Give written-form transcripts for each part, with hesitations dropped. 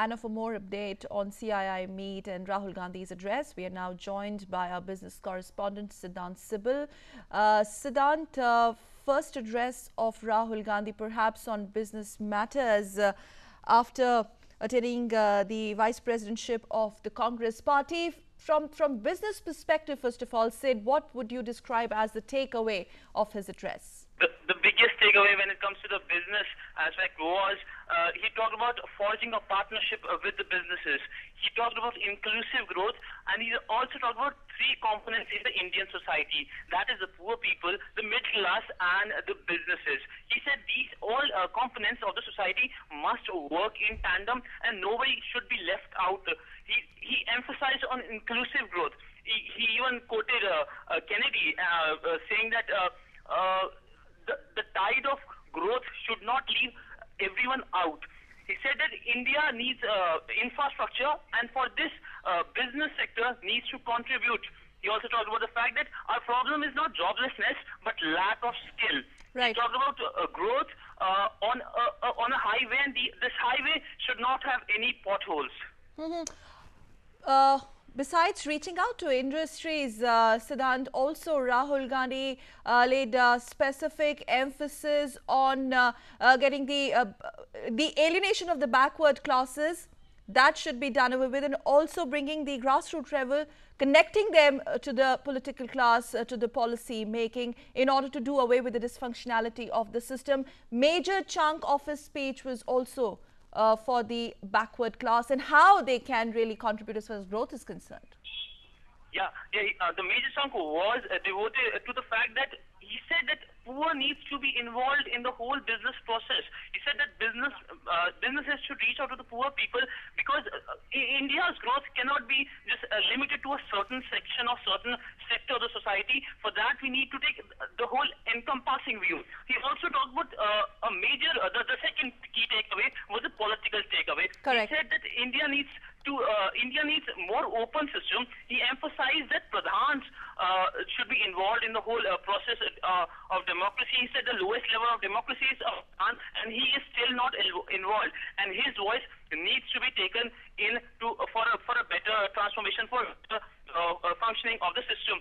And for more update on CII meet and Rahul Gandhi's address, we are now joined by our business correspondent Sidhant Sibal. Sidhant, first address of Rahul Gandhi, perhaps on business matters, after attending the vice presidentship of the Congress party. From business perspective, first of all, Sid, what would you describe as the takeaway of his address? The biggest takeaway when it comes to the business aspect was he talked about forging a partnership with the businesses. He talked about inclusive growth, and he also talked about three components in the Indian society. That is the poor people, the middle class, and the businesses. He said these all components of the society must work in tandem, and nobody should be left out. He emphasized on inclusive growth. He even quoted Kennedy saying that the tide of growth should not leave everyone out. He said that India needs infrastructure, and for this, business sector needs to contribute. He also talked about the fact that our problem is not joblessness, but lack of skill. Right. He talked about growth on a highway, and this highway should not have any potholes. Besides reaching out to industries, Sidhant, also Rahul Gandhi laid specific emphasis on getting the alienation of the backward classes. That should be done away with, and also bringing the grassroots level, connecting them to the political class, to the policy making, in order to do away with the dysfunctionality of the system. Major chunk of his speech was also for the backward class and how they can really contribute as far as growth is concerned. The major chunk was devoted to the fact that he said that poor needs to be involved in the whole business process. He said that businesses should reach out to the poor people, because India's growth cannot be just limited to a certain section or certain sector of the society. For that, we need to take the whole encompassing view. He also talked about a major, the second key takeaway was the political takeaway. Correct. He said that India needs more open system. He emphasized that Pradhans should be involved in the whole process of democracy. He said the lowest level of democracy is Pradhan, and he is still not involved. And his voice needs to be taken in for a better transformation, for functioning of the system.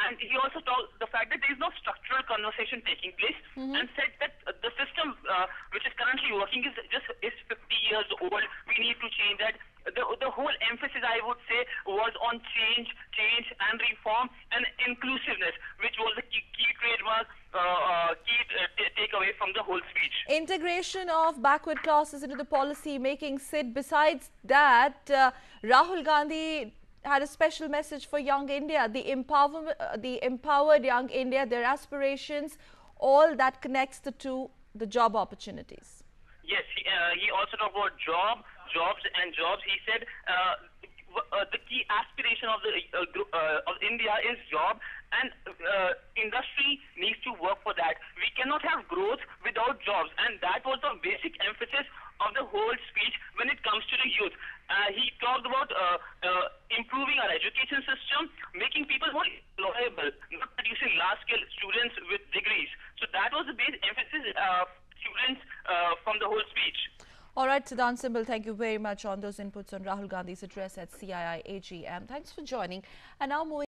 And he also talked the fact that there is no structural conversation taking place, and said that the system which is currently working is 50 years old. We need to change that. The whole emphasis, I would say, was on change and reform and inclusiveness, which was the key trademark, takeaway from the whole speech. Integration of backward classes into the policy making, Sid. Besides that, Rahul Gandhi had a special message for young India, the empowered young India, their aspirations, all that connects the two, the job opportunities. Yes, he also talked about jobs. He said the key aspiration of India is job, and industry needs to work for that. We cannot have growth without jobs, and that was the basic emphasis of the whole speech when it comes to the youth. He talked about improving our education system, making people more employable, not producing large-scale students with degrees. So that was the basic emphasis students from the whole speech. All right, Sidhant Sibal, thank you very much on those inputs on Rahul Gandhi's address at CII AGM. Thanks for joining. And now moving